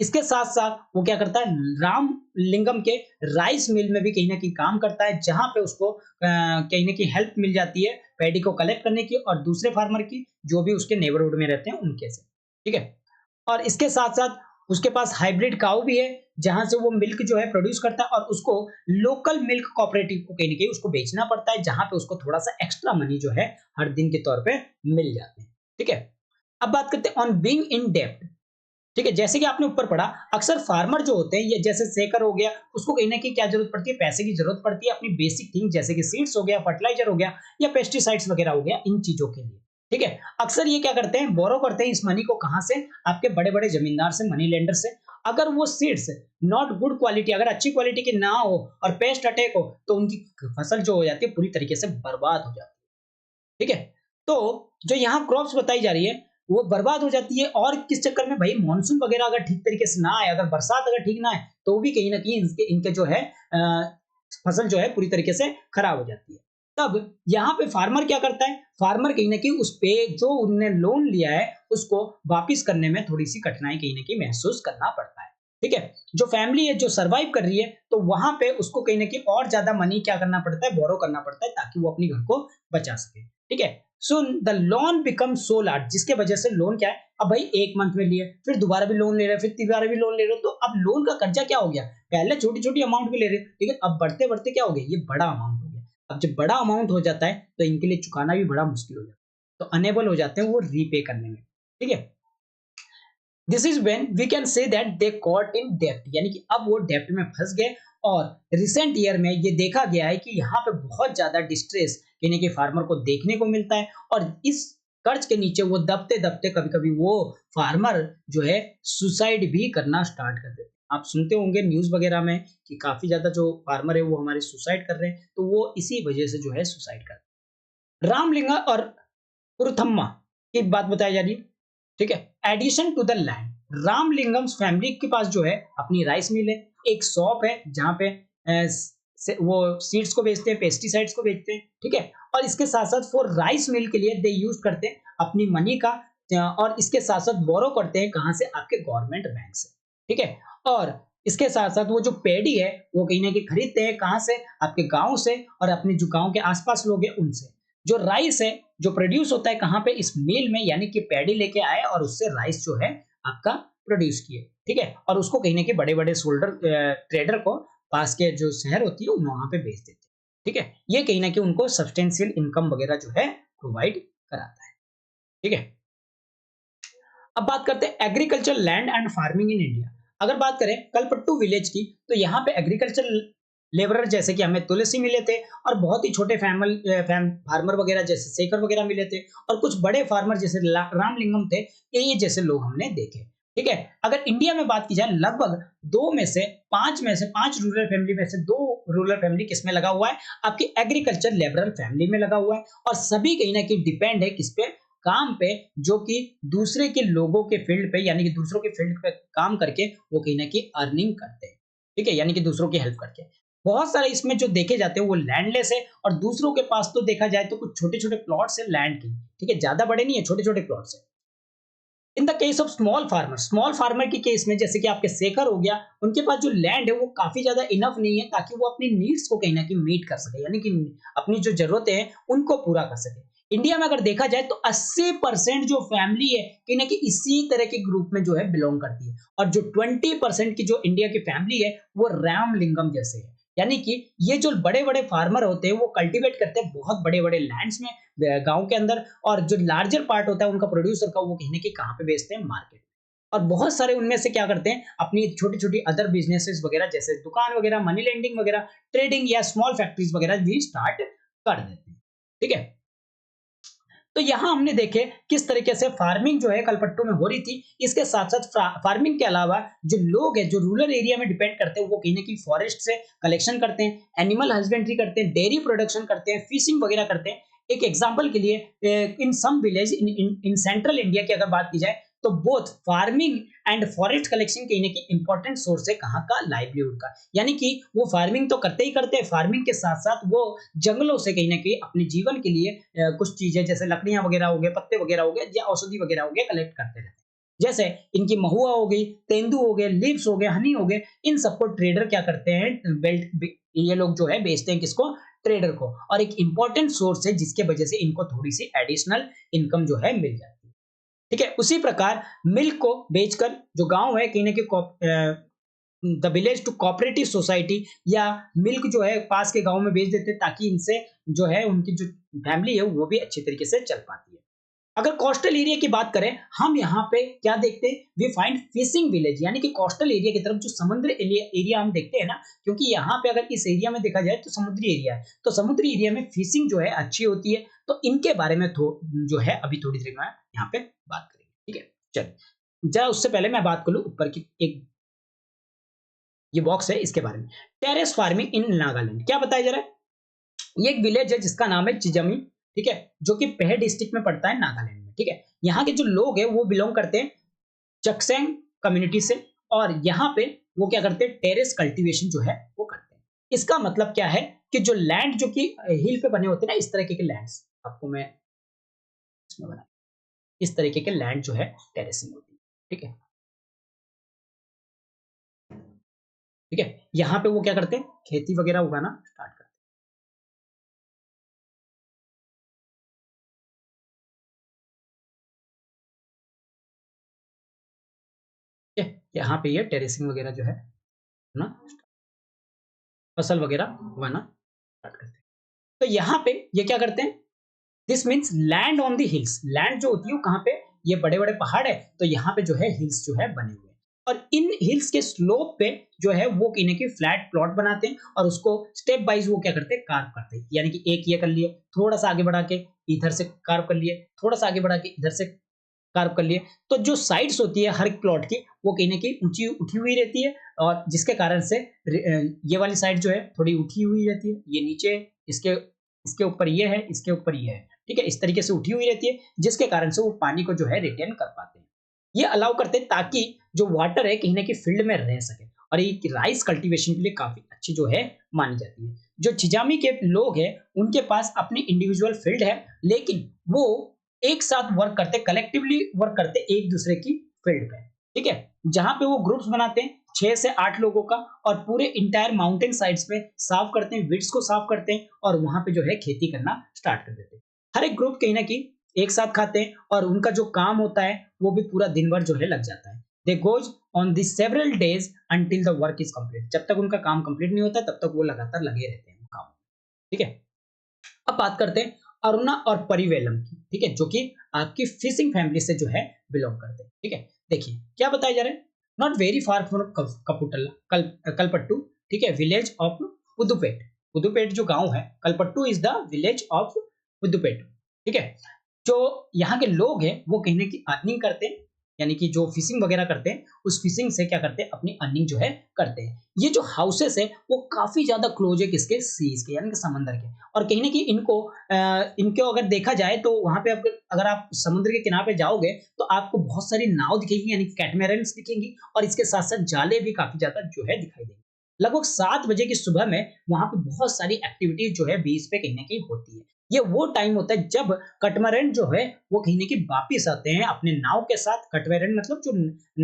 Speaker 1: इसके साथ साथ वो क्या करता है, राम लिंगम के राइस मिल में भी कहीं ना कहीं काम करता है, जहां पे उसको कहीं ना कहीं हेल्प मिल जाती है पैडी को कलेक्ट करने की, और दूसरे फार्मर की जो भी उसके नेबरहुड में रहते हैं उनके से। ठीक है, और इसके साथ साथ उसके पास हाइब्रिड काऊ भी है, जहां से वो मिल्क जो है प्रोड्यूस करता है, और उसको लोकल मिल्क कोऑपरेटिव को कहीं ना कहीं उसको बेचना पड़ता है, जहां पे उसको थोड़ा सा एक्स्ट्रा मनी जो है हर दिन के तौर पे मिल जाते हैं। ठीक है, अब बात करते हैं ऑन बीइंग इन डेब्ट। ठीक है, जैसे कि आपने ऊपर पढ़ा, अक्सर फार्मर जो होते हैं, ये जैसे शेकर हो गया, उसको कहीं ना कहीं क्या जरूरत पड़ती है, पैसे की जरूरत पड़ती है अपनी बेसिक थिंग, जैसे कि सीड्स हो गया, फर्टिलाइजर हो गया, या पेस्टिसाइड्स वगैरह हो गया, इन चीजों के लिए। ठीक है, अक्सर ये क्या करते हैं, बोरो करते हैं इस मनी को, कहां से, आपके बड़े बड़े जमींदार से, मनी लेंडर से। अगर वो सीड्स नॉट गुड क्वालिटी, अगर अच्छी क्वालिटी की ना हो और पेस्ट अटैक हो, तो उनकी फसल जो हो जाती है पूरी तरीके से बर्बाद हो जाती है। ठीक है, तो जो यहाँ क्रॉप्स बताई जा रही है वो बर्बाद हो जाती है, और किस चक्कर में भाई, मानसून वगैरह अगर ठीक तरीके से ना आए, अगर बरसात अगर ठीक ना आए, तो भी कहीं ना कहीं इनके जो है फसल जो है पूरी तरीके से खराब हो जाती है। तब यहाँ पे फार्मर क्या करता है, फार्मर कहीं ना कहीं उस पे जो उनने लोन लिया है उसको वापिस करने में थोड़ी सी कठिनाई कहीं ना कहीं महसूस करना पड़ता है। ठीक है, जो फैमिली है जो सर्वाइव कर रही है, तो वहां पे उसको कहीं ना कहीं और ज्यादा मनी क्या करना पड़ता है, बोरो करना पड़ता है, ताकि वो अपनी घर को बचा सके। ठीक है, so the loan become so large, जिसके वजह से लोन क्या है, अब भाई 1 मंथ में लिए, फिर दोबारा भी लोन ले रहे, फिर दोबारा भी लोन ले रहे, तो अब लोन का कर्जा क्या हो गया, पहले छोटी छोटी अमाउंट भी ले रहे, लेकिन अब बढ़ते बढ़ते क्या हो गया, ये बड़ा अमाउंट हो गया। अब जब बड़ा अमाउंट हो जाता है तो इनके लिए चुकाना भी बड़ा मुश्किल हो जाता है, तो अनेबल हो जाते हैं वो रीपे करने में। ठीक है, this is when we can say that they caught in डेब्ट, यानी कि अब वो डेब्ट में फंस गए। और रिसेंट ईयर में ये देखा गया है कि यहाँ पे बहुत ज्यादा डिस्ट्रेस यानी कि फार्मर को देखने को मिलता है, और इस कर्ज के नीचे वो दबते दबते कभी कभी वो फार्मर जो है सुसाइड भी करना स्टार्ट कर देते हैं। आप सुनते होंगे न्यूज वगैरह में कि काफी ज्यादा जो फार्मर है वो हमारे सुसाइड कर रहे हैं, तो वो इसी वजह से जो है सुसाइड कर रहे हैं। रामलिंगा और पुरुथम्मा की बात बताई जा रही है। ठीक है, addition to the land, Ramalingam family के पास जो है अपनी राइस मिल है, एक शॉप है जहां पे वो सीड्स को बेचते हैं, पेस्टिसाइड्स को बेचते हैं। ठीक है, और इसके साथ साथ फॉर राइस मिल के लिए दे यूज करते हैं अपनी मनी का, और इसके साथ साथ बोरो करते हैं कहां से, आपके गवर्नमेंट बैंक से। ठीक है, और इसके साथ साथ वो जो पेडी है वो कहीं ना कहीं खरीदते हैं कहां से, आपके गांव से, और अपने जो गांव के आसपास लोग हैं उनसे। जो राइस है जो प्रोड्यूस होता है कहां पे, इस मिल में, यानी कि पैडी लेके आए और उससे राइस जो है आपका प्रोड्यूस किए। ठीक है, और उसको कहीं ना कहीं बड़े बड़े शोल्डर ट्रेडर को पास के जो शहर होती है वहां पे बेच देते हैं। ठीक है, ये कहीं ना कहीं उनको सब्सटेंशियल इनकम वगैरह जो है प्रोवाइड कराता है। ठीक है, अब बात करते हैं agriculture land and farming in India. अगर बात करें कल्पट्टू विलेज की, तो यहाँ पे एग्रीकल्चर लेबरर जैसे कि हमें तुलसी मिले थे और बहुत ही छोटे फार्मर वगैरह जैसे शेखर वगैरह मिले थे और कुछ बड़े फार्मर जैसे रामलिंगम थे, ये जैसे लोग हमने देखे। ठीक है, अगर इंडिया में बात की जाए लगभग दो में से पांच रूरल फैमिली में से दो रूरल फैमिली किसमें लगा हुआ है, आपकी एग्रीकल्चर लेबरल फैमिली में लगा हुआ है और सभी कहीं ना कहीं डिपेंड है किस पे, काम पे, जो कि दूसरे के लोगों के फील्ड पे यानी कि दूसरों के फील्ड पे काम करके वो कहीं ना कहीं अर्निंग करते हैं। ठीक है, यानी कि दूसरों की हेल्प करके। बहुत सारे इसमें जो देखे जाते हैं वो लैंडलेस है और दूसरों के पास तो देखा जाए तो कुछ छोटे छोटे प्लॉट्स है लैंड की। ठीक है, ज्यादा बड़े नहीं है, छोटे छोटे प्लॉट्स है। In the case of small farmer के केस में जैसे कि आपके शेखर हो गया, उनके पास जो लैंड है वो काफी ज्यादा इनफ नहीं है ताकि वो अपनी नीड्स को कहीं ना कहीं मीट कर सके, यानी कि अपनी जो जरूरतें हैं उनको पूरा कर सके। इंडिया में अगर देखा जाए तो 80% जो फैमिली है कहीं ना कहीं इसी तरह के ग्रुप में जो है बिलोंग करती है और जो 20% की जो इंडिया की फैमिली है वो रामलिंगम जैसे है। यानी कि ये जो बड़े बड़े फार्मर होते हैं वो कल्टीवेट करते हैं बहुत बड़े बड़े लैंड्स में गांव के अंदर, और जो लार्जर पार्ट होता है उनका प्रोड्यूसर का वो कहीं ना कहीं कहाँ पे बेचते हैं, मार्केट। और बहुत सारे उनमें से क्या करते हैं, अपनी छोटी छोटी अदर बिजनेसेस वगैरह जैसे दुकान वगैरह, मनी लेंडिंग वगैरह, ट्रेडिंग या स्मॉल फैक्ट्रीज वगैरह भी स्टार्ट कर देते हैं। ठीक है, तो यहां हमने देखे किस तरीके से फार्मिंग जो है कलपट्टू में हो रही थी। इसके साथ साथ फार्मिंग के अलावा जो लोग हैं जो रूरल एरिया में डिपेंड करते हैं वो कहीं ना कहीं फॉरेस्ट से कलेक्शन करते हैं, एनिमल हस्बेंड्री करते हैं, डेयरी प्रोडक्शन करते हैं, फिशिंग वगैरह करते हैं। एक एग्जांपल के लिए इन सम विलेज इन सेंट्रल इंडिया की अगर बात की जाए तो both farming and forest collection कहीं ना कहीं इंपॉर्टेंट सोर्स है कहाँ का, लाइवलीहुड का। यानी कि वो फार्मिंग तो करते ही करते हैं, फार्मिंग के साथ साथ वो जंगलों से कहीं ना कहीं अपने जीवन के लिए कुछ चीजें जैसे लकड़ियां वगैरह हो गए, पत्ते वगैरह हो गए या औषधि वगैरह हो गए कलेक्ट करते रहते हैं। जैसे इनकी महुआ हो गई, तेंदु हो गए, लीव्स हो गए, हनी हो गए, इन सबको ट्रेडर क्या करते हैं, बेल्ट ये लोग जो है बेचते हैं किसको, ट्रेडर को, और एक इंपॉर्टेंट सोर्स है जिसके वजह से इनको थोड़ी सी एडिशनल इनकम जो है मिल जाती है। ठीक है, उसी प्रकार मिल्क को बेचकर जो गांव है कहीं ना कहीं the village to cooperative society या मिल्क जो है पास के गांव में बेच देते हैं ताकि इनसे जो है उनकी जो फैमिली है वो भी अच्छे तरीके से चल पाती है। अगर कोस्टल एरिया की बात करें, हम यहाँ पे क्या देखते हैं, वी फाइंड फिशिंग विलेज, यानी कि कोस्टल एरिया की तरफ जो समुद्र एरिया हम देखते हैं ना, क्योंकि यहाँ पे अगर इस एरिया में देखा जाए तो समुद्री एरिया है, तो समुद्री एरिया में फिशिंग जो है अच्छी होती है। तो इनके बारे में जो है अभी थोड़ी देर में यहाँ पे बात करेंगे। ठीक है, चलिए जरा उससे पहले मैं बात कर लूँ ऊपर की एक ये बॉक्स है इसके बारे में, टेरेस फार्मिंग इन नागालैंड, क्या बताया जा रहा है। ये एक विलेज है जिसका नाम है चिजमी। ठीक है, जो कि पेह डिस्ट्रिक्ट में पड़ता है नागालैंड में। ठीक है, यहाँ के जो लोग हैं वो बिलोंग करते हैं चकसेंग कम्युनिटी से और यहाँ पे वो क्या करते हैं, टेरेस कल्टीवेशन जो है वो करते हैं। इसका मतलब क्या है कि जो लैंड जो कि हिल पे बने होते हैं ना, इस तरीके के लैंड्स आपको मैं इसमें बना, इस तरीके के लैंड जो है टेरेसिंग होती है। ठीक है, ठीक है, यहाँ पे वो क्या करते हैं, खेती वगैरह उगाना स्टार्ट करते हैं। ठीक है, यहाँ पे ये टेरेसिंग वगैरह जो है ना, फसल वगैरह उगाना स्टार्ट करते हैं। तो यहाँ पे ये क्या करते हैं, this means land on the hills, land जो होती है वो कहाँ पे, ये बड़े बड़े पहाड़ है तो यहाँ पे जो है हिल्स जो है बने हुए हैं और इन हिल्स के स्लोप पे जो है वो कहीं ना कहीं फ्लैट प्लॉट बनाते हैं और उसको स्टेप वाइज वो क्या करते हैं, कार्व करते हैं। यानी कि एक ये कर लिए, थोड़ा सा आगे बढ़ा के इधर से कार्व कर लिए, थोड़ा सा आगे बढ़ा के इधर से कार्व कर लिए। तो जो साइड्स होती है हर एक प्लॉट की वो कहीं ना कहीं ऊंची उठी हुई रहती है और जिसके कारण से ये वाली साइड जो है थोड़ी उठी हुई रहती है, ये नीचे इसके इसके ऊपर ये है, इसके ऊपर ये है। ठीक है, इस तरीके से उठी हुई रहती है जिसके कारण से वो पानी को जो है रिटेन कर पाते हैं। ये अलाउ करते हैं ताकि जो वाटर है कहीं ना कहीं फील्ड में रह सके और ये राइस कल्टीवेशन के लिए काफी अच्छी जो है मानी जाती है। जो चिजामी के लोग हैं उनके पास अपनी इंडिविजुअल फील्ड है लेकिन वो एक साथ वर्क करते, कलेक्टिवली वर्क करते एक दूसरे की फील्ड पे। ठीक है, जहां पे वो ग्रुप्स बनाते हैं 6 से 8 लोगों का और पूरे इंटायर माउंटेन साइड्स में साफ करते हैं, विड्स को साफ करते हैं और वहां पे जो है खेती करना स्टार्ट कर देते हैं। हर एक ग्रुप कहीं ना कहीं एक साथ खाते हैं और उनका जो काम होता है वो भी पूरा दिन भर जो है लग जाता है। They goes on this several days until the work is complete, जब तक उनका काम कंप्लीट नहीं होता तब तक वो लगातार लगे रहते हैं काम। ठीक है, अब बात करते हैं अरुणा और परिवेलम की। ठीक है, जो कि आपकी फिशिंग फैमिली से जो है बिलोंग करते हैं। ठीक है, देखिए क्या बताया जा रहा है, नॉट वेरी फार फ्रॉम कपुटला कलपट्टू, ठीक है, विलेज ऑफ पुदुपेट। पुदुपेट जो गांव है, Kalpattu is the village of Pudupet, ठीक है। जो यहाँ के लोग हैं वो कहीं ना कहीं अर्निंग करते हैं, यानी कि जो फिशिंग वगैरह करते हैं उस फिशिंग से क्या करते हैं, अपनी अर्निंग जो है करते हैं। ये जो हाउसेस है वो काफी ज्यादा क्लोज है किसके, सीज के, यानी कि समंदर के। और कहीं ना कहीं इनको अगर देखा जाए तो वहां पे अगर आप समुद्र के किनारे पे जाओगे तो आपको बहुत सारी नाव दिखेगी, यानी कैटमैरन्स दिखेंगी, और इसके साथ साथ जाले भी काफी ज्यादा जो है दिखाई देंगे। लगभग 7 बजे की सुबह में वहां पे बहुत सारी एक्टिविटीज जो है बीच पे कहीं ना कहीं होती है। ये वो टाइम होता है जब कटमरन जो है वो कहीं ना कहीं वापिस आते हैं अपने नाव के साथ। कटमरन मतलब जो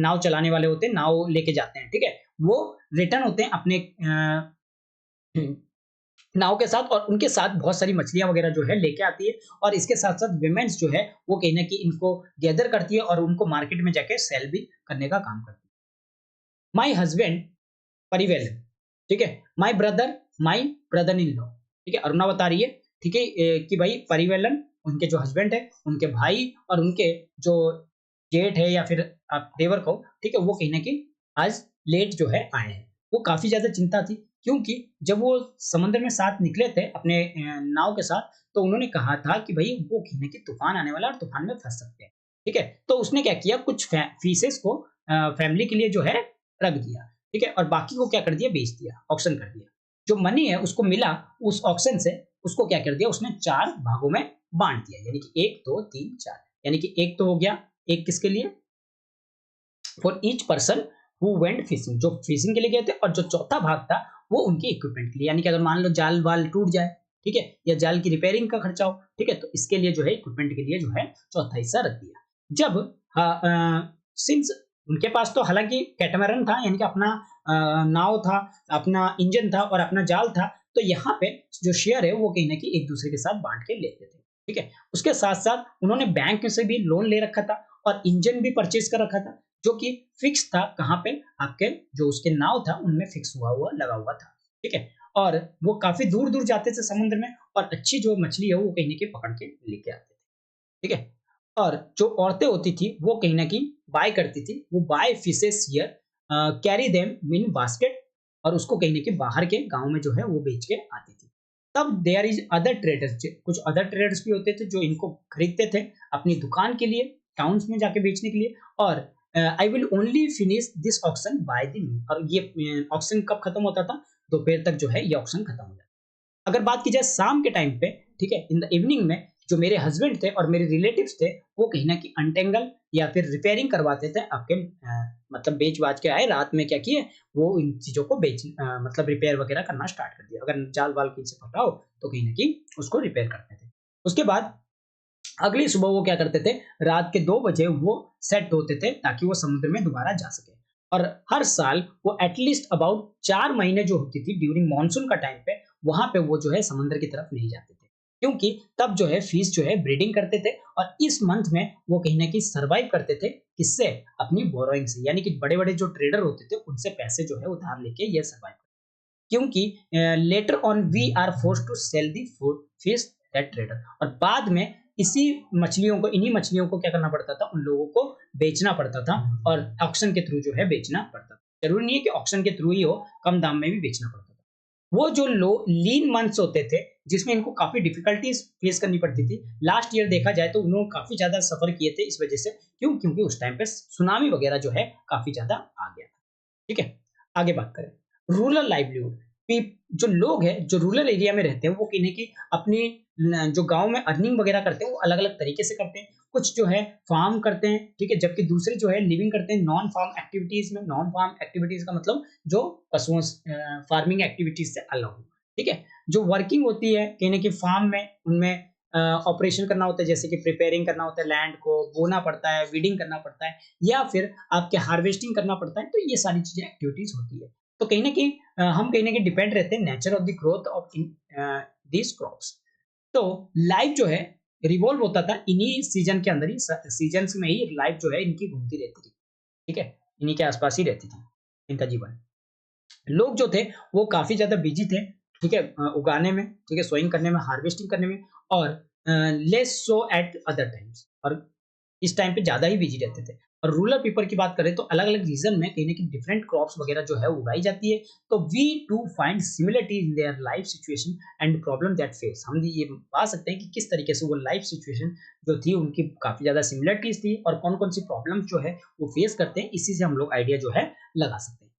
Speaker 1: नाव चलाने वाले होते हैं, नाव लेके जाते हैं, ठीक है, वो रिटर्न होते हैं अपने नाव के साथ, और उनके साथ बहुत सारी मछलियां वगैरह जो है लेके आती है। और इसके साथ साथ विमेन्स जो है वो कहीं ना कहीं इनको गैदर करती है और उनको मार्केट में जाके सेल भी करने का काम करती है। माई हस्बैंड परिवेल, ठीक है, माई ब्रदर इन लॉ, ठीक है, अरुणा बता रही है, ठीक है, कि भाई परिवेलन उनके जो हस्बैंड है, उनके भाई और उनके जो जेठ है या फिर आप देवर को, ठीक है, वो कहीं ना कहीं आज लेट जो है आए हैं। वो काफी ज्यादा चिंता थी, क्योंकि जब वो समुद्र में साथ निकले थे अपने नाव के साथ, तो उन्होंने कहा था कि भाई वो कहीं ना कहीं तूफान आने वाला है और तूफान में फंस सकते हैं, ठीक है। तो उसने क्या किया, कुछ फीसेस को फैमिली के लिए जो है रख दिया, ठीक है, और बाकी को क्या कर दिया, बेच दिया, ऑक्शन कर दिया। जो मनी है उसको मिला उस ऑक्शन से, उसको क्या कर दिया, उसने 4 भागों में बांट दिया, यानी कि 1 2 3 4, यानी कि एक तो हो गया, एक किसके लिए, for each person who went fishing, जो फिशिंग के लिए गए थे, और जो चौथा भाग था वो उनके इक्विपमेंट के लिए, यानी कि अगर मान लो जाल वाल टूट जाए, ठीक है, या जाल की रिपेयरिंग का खर्चा हो, ठीक है, तो इसके लिए जो है इक्विपमेंट के लिए जो है चौथा हिस्सा रख दिया। जब सिंस उनके पास तो हालांकि कैटमैरन था, यानी कि अपना नाव था, अपना इंजन था और अपना जाल था, तो यहाँ पे जो शेयर है वो कहीं ना कहीं एक दूसरे के साथ बांट के लेते थे, ठीक है। उसके साथ साथ उन्होंने बैंक से भी लोन ले रखा था और इंजन भी परचेज कर रखा था, जो कि फिक्स था, कहाँ पे, आपके जो उसके नाव था उनमें फिक्स हुआ हुआ लगा हुआ था, ठीक है। और वो काफी दूर दूर जाते थे समुद्र में, और अच्छी जो मछली है वो कहीं ना कहीं पकड़ के लेके आते थे, ठीक है। और जो औरतें होती थी वो कहीं ना कहीं बाय करती थी, वो buy fishes here, carry them in basket, और उसको कहीं ना कहीं बाहर के गांव में जो है वो बेच के आती थी। तब देयर इज अदर ट्रेडर्स, कुछ अदर ट्रेडर्स भी होते थे जो इनको खरीदते थे अपनी दुकान के लिए, टाउन्स में जाके बेचने के लिए। और I will only finish this auction by the noon, और ये ऑक्शन कब खत्म होता था, दोपहर तक जो है ये ऑक्शन खत्म हो जाता। अगर बात की जाए शाम के टाइम पे, ठीक है, इन द इवनिंग में जो मेरे हस्बैंड थे और मेरे रिलेटिव्स थे वो कहीं ना कहीं अनटेंगल या फिर रिपेयरिंग करवाते थे आपके, मतलब बेच बाज के आए, रात में क्या किए, वो इन चीजों को मतलब रिपेयर वगैरह करना स्टार्ट कर दिया। अगर जाल वाल कहीं से फटा हो तो कहीं ना कहीं उसको रिपेयर करते थे। उसके बाद अगली सुबह वो क्या करते थे, रात के 2 बजे वो सेट होते थे ताकि वो समुद्र में दोबारा जा सके। और हर साल वो एटलीस्ट अबाउट 4 महीने जो होती थी ड्यूरिंग मानसून का टाइम पे, वहां पे वो जो है समुद्र की तरफ नहीं जाते थे, क्योंकि तब जो है फिश जो है ब्रीडिंग करते थे, और इस मंथ में वो कहीं ना कहीं सर्वाइव करते थे, किससे, अपनी बोरोइंग से, यानी कि बड़े बड़े जो ट्रेडर होते थे उनसे पैसे जो है उधार लेके ये सर्वाइव, क्योंकि later on we are force to sell the food fish that trader, और बाद में इसी मछलियों को, इन्हीं मछलियों को क्या करना पड़ता था, उन लोगों को बेचना पड़ता था, और ऑक्शन के थ्रू जो है बेचना पड़ता था। जरूरी नहीं है कि ऑक्शन के थ्रू ही हो, कम दाम में भी बेचना पड़ता था। वो जो लो लीन मंथ्स होते थे जिसमें इनको काफी डिफिकल्टीज फेस करनी पड़ती थी, लास्ट ईयर देखा जाए तो उन्होंने काफी ज्यादा सफर किए थे इस वजह से, क्यों, क्योंकि उस टाइम पे सुनामी वगैरह जो है काफी ज्यादा आ गया था, ठीक है। आगे बात करें, रूरल लाइवलीहुड, जो लोग हैं जो रूरल एरिया में रहते हैं वो कहीं की अपनी जो गांव में अर्निंग वगैरह करते हैं वो अलग अलग तरीके से करते हैं। कुछ जो है फार्म करते हैं, ठीक है, जबकि दूसरे जो है लिविंग करते हैं नॉन फार्म एक्टिविटीज में। नॉन फार्म एक्टिविटीज का मतलब जो पशुओं फार्मिंग एक्टिविटीज से अलग हो, ठीक है। जो वर्किंग होती है कहीं ना कहीं फार्म में, उनमें ऑपरेशन करना होता है, जैसे कि प्रिपेयरिंग करना होता है, लैंड को बोना पड़ता है, वीडिंग करना पड़ता है, या फिर आपके हार्वेस्टिंग करना पड़ता है, तो ये सारी चीजें एक्टिविटीज होती है। तो कहीं ना कहीं हम कहीं ना कहीं डिपेंड रहते हैं nature of the growth of these crops. तो लाइफ जो है रिवॉल्व होता था इन्हीं सीजन के अंदर ही, सीजन में ही लाइफ जो है इनकी घूमती रहती थी, ठीक है, इन्हीं के आसपास ही रहती थी इनका जीवन। लोग जो थे वो काफी ज्यादा बिजी थे, ठीक है, उगाने में, ठीक है, सोइंग करने में, हार्वेस्टिंग करने में, और less so eight other times, और इस टाइम पे ज्यादा ही बिजी रहते थे। और रूरल पीपल की बात करें तो अलग-अलग रीजन में कहीं न कहीं डिफरेंट क्रॉप्स वगैरह जो है उगाई जाती है। तो we do find similarity in their life situation and problem that face. हम ये पा सकते हैं कि किस तरीके से वो लाइफ सिचुएशन जो थी उनकी काफ़ी ज़्यादा सिमिलरिटीज़ थी और कौन-कौन सी प्रॉब्लम्स जो है वो फेस करते हैं, इसी से हम लोग आइडिया जो है लगा सकते हैं।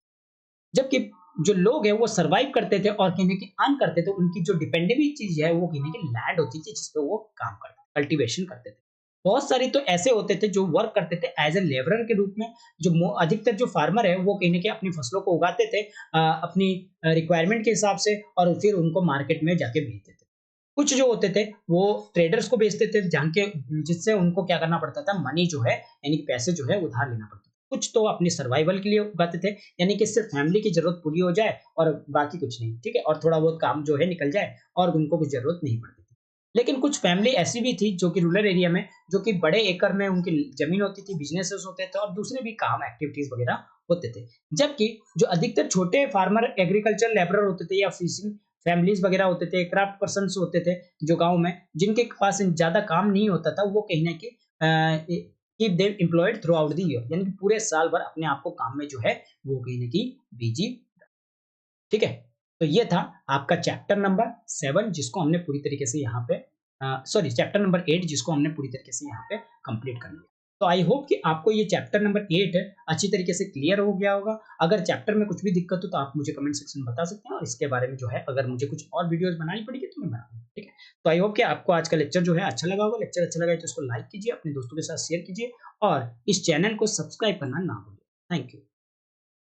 Speaker 1: जबकि जो लोग हैं वो सर्वाइव करते थे और कहीं न कहीं अर्न करते थे, उनकी जो डिपेंडेबल चीज़ है वो कहीं न कहीं लैंड होती थी जिस पे वो काम करते थे, कल्टीवेशन करते थे। बहुत सारे तो ऐसे होते थे जो वर्क करते थे एज़ अ लेबरर के रूप में, जो अधिकतर जो फार्मर है वो कहीं न कहीं अपनी फसलों को उगाते थे अपनी रिक्वायरमेंट के हिसाब से और फिर उनको मार्केट में जाके बेचते थे। कुछ जो होते थे वो ट्रेडर्स को बेचते थे जहाँ के जिससे उनको क्या करना पड़ता था, मनी जो है यानी कि पैसे जो है उधार लेना पड़ता था। कुछ तो अपनी सर्वाइवल के लिए उगाते थे, यानी कि सिर्फ फैमिली की ज़रूरत पूरी हो जाए और बाकी कुछ नहीं, ठीक है? और थोड़ा बहुत काम जो है निकल जाए और उनको कुछ ज़रूरत नहीं पड़ती थी। लेकिन कुछ फैमिली ऐसी भी थी जो कि रूरल एरिया में, जो कि बड़े एकड़ में उनकी ज़मीन होती थी, बिज़नेसेस होते थे और दूसरे भी काम एक्टिविटीज़ वगैरह होते थे। जबकि जो अधिकतर छोटे फार्मर एग्रीकल्चर लेबरर होते थे या फिशिंग फैमिलीज़ वगैरह होते थे, क्राफ्ट पर्सन्स होते थे जो गाँव में, जिनके पास ज़्यादा काम नहीं होता था, वो कहीं न कहीं keep them employed through out the year, यानी कि पूरे साल भर अपने आप को काम में जो है वो कहीं न कहीं बिज़ी, ठीक है? तो ये था आपका चैप्टर नंबर 7 जिसको हमने पूरी तरीके से यहाँ पे सॉरी चैप्टर नंबर 8 जिसको हमने पूरी तरीके से यहाँ पे कंप्लीट कर लिया। तो आई होप कि आपको ये चैप्टर नंबर 8 अच्छी तरीके से क्लियर हो गया होगा। अगर चैप्टर में कुछ भी दिक्कत हो तो आप मुझे कमेंट सेक्शन में बता सकते हैं और इसके बारे में जो है अगर मुझे कुछ और वीडियोज़ बनानी पड़ेगी तो मैं बना दूँगा, ठीक है? तो आई होप कि आपको आज का लेक्चर जो है अच्छा लगा होगा। लेक्चर अच्छा लगा है तो इसको लाइक कीजिए, अपने दोस्तों के साथ शेयर कीजिए और इस चैनल को सब्सक्राइब करना ना भूलिए। Thank you.